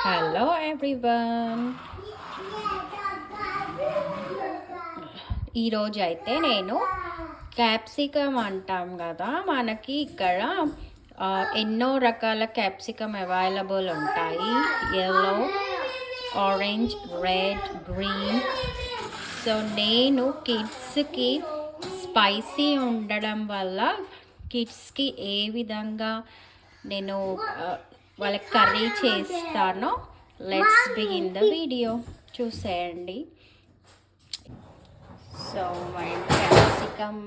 Hello everyone. ఈరోజు అయితే నేను క్యాప్సికమ్ అంటాం కదా, మనకి ఇక్కడ ఎన్నో రకాల క్యాప్సికమ్ అవైలబుల్ ఉంటాయి. Yellow, orange, red, green. So నేను కిడ్స్కి స్పైసీ ఉండడం వల్ల కిడ్స్కి ఏ విధంగా నేను వాళ్ళకి కర్రీ చేస్తానో లెట్స్ బిగిన్ ద వీడియో. చూసేయండి. సో మరి క్యాప్సికమ్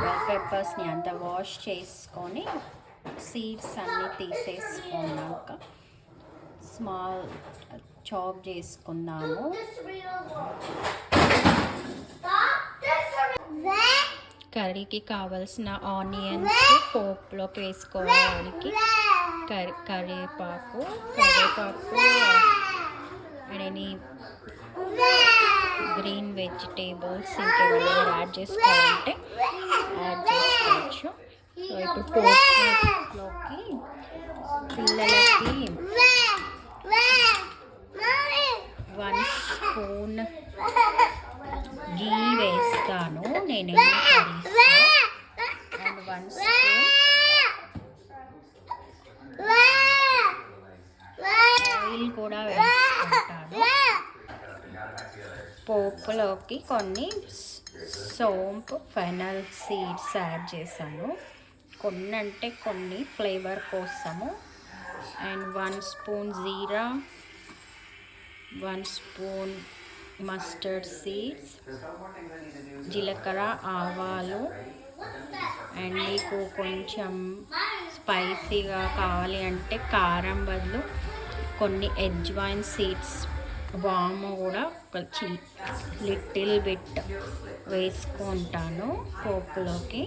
బెల్ పెప్పర్స్ని అంతా వాష్ చేసుకొని సీడ్స్ అన్నీ తీసేసుకున్నాక స్మాల్ చాప్ చేసుకుందాము. కర్రీకి కావలసిన ఆనియన్స్ పోపులోకి వేసుకోవడానికి కరివేపాకు అండ్ గ్రీన్ వెజిటేబుల్స్ ఇంకేమైనా యాడ్ చేసుకోవాలంటే యాడ్ చేసుకోవచ్చు. సో ఇప్పుడు పోపులోకి పిల్లలకి 1 స్పూన్ గీ వేస్తాను నేను కర్రీస్లో, అండ్ 1 స్పూన్ ఆయిల్ కూడా వేసుకుంటాను. పోపులోకి కొన్ని సోంపు, ఫెనల్ సీడ్స్ యాడ్ చేశాను. కొన్ని అంటే కొన్ని ఫ్లేవర్ కోసము. And 1 spoon jeera, 1 spoon mustard seeds, జీలకర్ర, ఆవాలు. అండ్ మీకు కొంచెం స్పైసీగా కావాలి అంటే కారం బదులు కొన్ని ఎజ్వైన్ సీడ్స్, వాము కూడా ఒక లిటిల్ బిట్ వేసుకుంటాను పోపులోకి.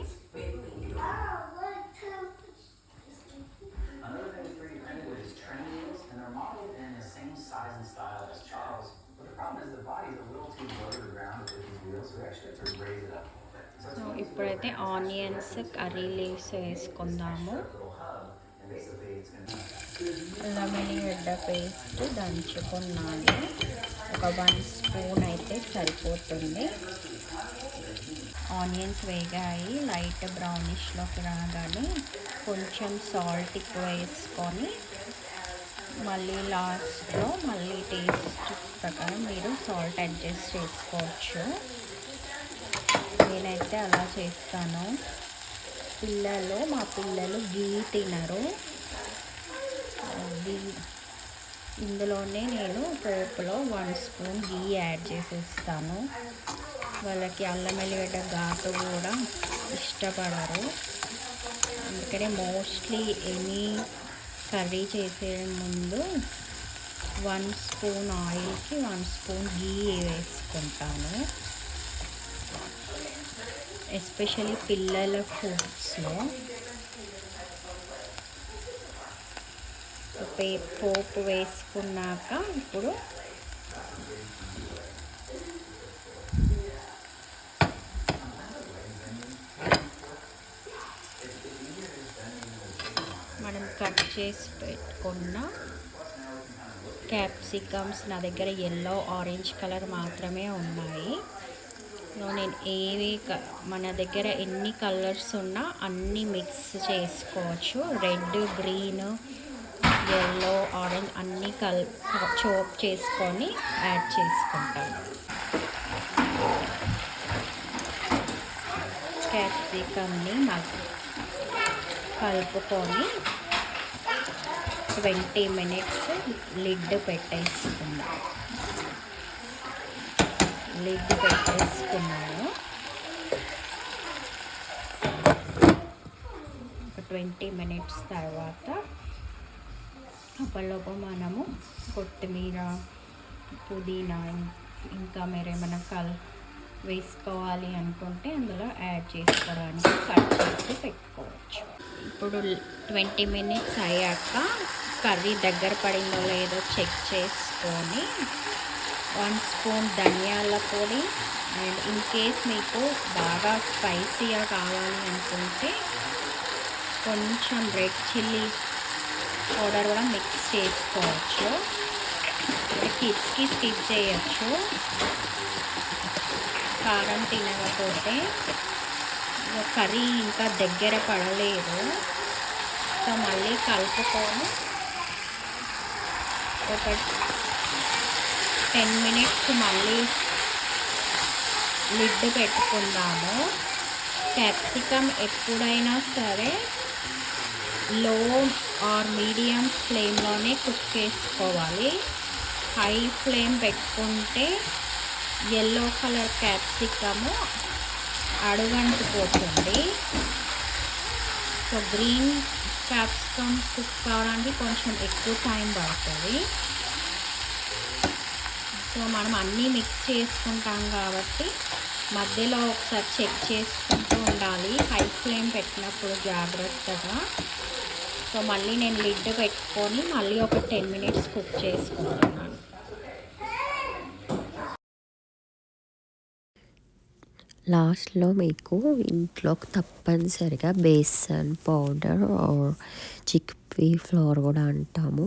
సో ఇప్పుడైతే ఆనియన్స్, కర్రీ లీవ్స్ వేసుకుందాము. అల్లం వెల్లిగడ్డ పేస్ట్ దంచుకున్నాను. ఒక 1 స్పూన్ అయితే సరిపోతుంది. ఆనియన్స్ వేగాయి, లైట్ బ్రౌనిష్లోకి రాగానే కొంచెం సాల్ట్ ఎక్కువ వేసుకొని మళ్ళీ లాస్ట్లో మళ్ళీ టేస్ట్ ప్రకారం మీరు సాల్ట్ అడ్జస్ట్ చేసుకోవచ్చు. నేనైతే అలా చేస్తాను. మా పిల్లలు గీ తినరు. ఇందులోనే నేను పోపులో 1 స్పూన్ గీ యాడ్ చేసేస్తాను. వాళ్ళకి అల్లం వెల్లిగడ్డ ఘాటు కూడా ఇష్టపడరు. అందుకనే మోస్ట్లీ ఎనీ కర్రీ చేసే ముందు 1 స్పూన్ ఆయిల్కి 1 స్పూన్ గీ వేసుకుంటాను. ఎస్పెషలీ పిల్లల ఫుడ్స్లో. పోపు వేసుకున్నాక ఇప్పుడు మనం కట్ చేసి పెట్టుకున్న క్యాప్సికమ్స్, నా దగ్గర ఎల్లో, ఆరెంజ్ కలర్ మాత్రమే ఉన్నాయి. నేను మన దగ్గర ఎన్ని కలర్స్ ఉన్నా అన్నీ మిక్స్ చేసుకోవచ్చు. రెడ్, గ్రీన్, ఎల్లో, ఆరెంజ్ అన్నీ చాప్ చేసుకొని యాడ్ చేసుకుంటాను. క్యాప్సికమ్ని కలుపుకొని 20 మినిట్స్ లిడ్ పెట్టేసుకున్నాను. ఒక 20 మినిట్స్ తర్వాత అప్పటిలోపు మనము కొత్తిమీర, పుదీనా ఇంకా మీరేమైనా వేసుకోవాలి అనుకుంటే అందులో యాడ్ చేసుకోవడానికి కట్ చేసి పెట్టుకోవచ్చు. ఇప్పుడు 20 మినిట్స్ అయ్యాక కర్రీ దగ్గర పడిందో లేదో చెక్ చేసుకొని 1 స్పూన్ ధనియాల పొడి, అండ్ ఇన్ కేస్ మీకు బాగా స్పైసీగా కావాలి అనుకుంటే కొంచెం రెడ్ చిల్లీ పౌడర్ కూడా మిక్స్ చేసుకోవచ్చు. కిడ్స్కి స్కిప్ చేయొచ్చు కారం తినకపోతే. కర్రీ ఇంకా దగ్గర పడలేదు, సో మళ్ళీ కలుపుకొని ఒక 10 మినిట్స్ మళ్ళీ లిడ్ పెట్టుకుందాము. క్యాప్సికమ్ ఎప్పుడైనా సరే లో ఆర్ మీడియం ఫ్లేమ్లోనే కుక్ చేసుకోవాలి. హై ఫ్లేమ్ పెట్టుకుంటే ఎల్లో కలర్ క్యాప్సికము అడుగంటిపోతుంది. సో గ్రీన్ క్యాప్సికమ్ కుక్ కావడానికి కొంచెం ఎక్కువ టైం పడుతుంది. సో మనం అన్నీ మిక్స్ చేసుకుంటాం కాబట్టి మధ్యలో ఒకసారి చెక్ చేసుకుంటూ ఉండాలి, హై ఫ్లేమ్ పెట్టినప్పుడు జాగ్రత్తగా. సో మళ్ళీ నేను లిడ్ పెట్టుకొని మళ్ళీ ఒక 10 మినిట్స్ కుక్ చేసుకుంటున్నాను. లాస్ట్లో మీకు ఇంట్లో తప్పనిసరిగా besan powder or chickpea flour కూడా అంటాము,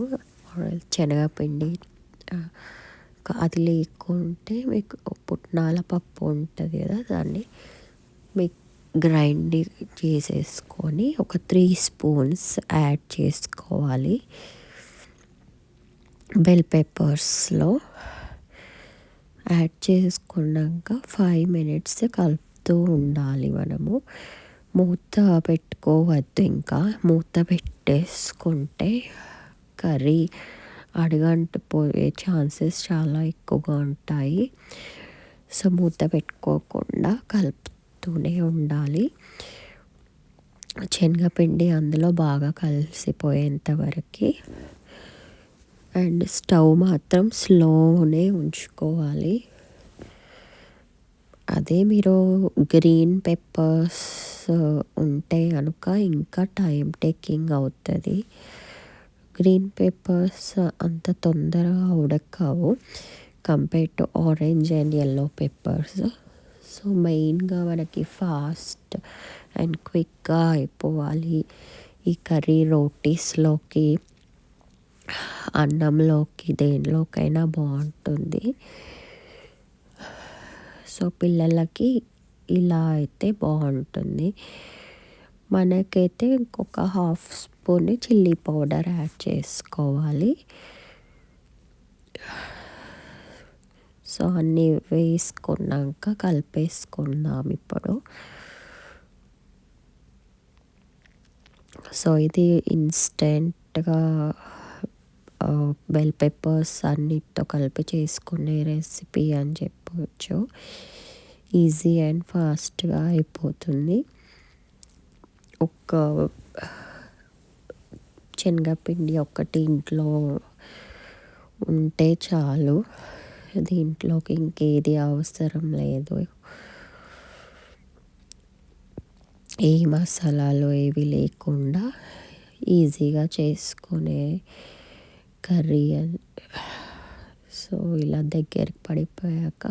శనగపిండి, అది లేకుంటే మీకు పుట్నాల పప్పు ఉంటుంది కదా, దాన్ని మీకు గ్రైండ్ చేసేసుకొని ఒక 3 స్పూన్స్ యాడ్ చేసుకోవాలి. బెల్ పెప్పర్స్లో యాడ్ చేసుకున్నాక 5 మినిట్స్ కలుపుతూ ఉండాలి. మనము మూత పెట్టుకోవద్దు, ఇంకా మూత పెట్టేసుకుంటే కర్రీ అడుగంటిపోయే ఛాన్సెస్ చాలా ఎక్కువగా ఉంటాయి. సో మూత పెట్టుకోకుండా కలుపుతూనే ఉండాలి. శనగపిండి అందులో బాగా కలిసిపోయేంత వరకు. అండ్ స్టవ్ మాత్రం స్లోనే ఉంచుకోవాలి. అదే మీరు గ్రీన్ పెప్పర్స్ ఉంటే కనుక ఇంకా టైం టేకింగ్ అవుతుంది. గ్రీన్ పెప్పర్స్ అంత తొందరగా ఉడకవు compare to orange and yellow peppers. So మెయిన్గా మనకి ఫాస్ట్ అండ్ క్విక్గా అయిపోవాలి ఈ కర్రీ. రోటీస్లోకి, అన్నంలోకి, దేనిలోకైనా బాగుంటుంది. సో పిల్లలకి ఇలా అయితే బాగుంటుంది. మనకైతే ఇంకొక 1/2 స్పూన్ చిల్లీ పౌడర్ యాడ్ చేసుకోవాలి. సో అన్నీ వేసుకున్నాక కలిపేసుకుందాం ఇప్పుడు. సో ఇది ఇన్స్టెంట్గా బెల్ పెప్పర్స్ అన్నిటితో కలిపి చేసుకునే రెసిపీ అని చెప్పవచ్చు. ఈజీ అండ్ ఫాస్ట్గా అయిపోతుంది. ఒక శనగపిండి ఒకటి ఇంట్లో ఉంటే చాలు, దీంట్లోకి ఇంకేది అవసరం లేదు. ఏ మసాలాలు ఏవి లేకుండా ఈజీగా చేసుకునే కర్రీ. సో ఇలా దగ్గరికి పడిపోయాక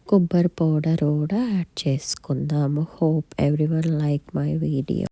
కొబ్బరి పౌడర్ కూడా యాడ్ చేసుకుందాము. Hope everyone like my video.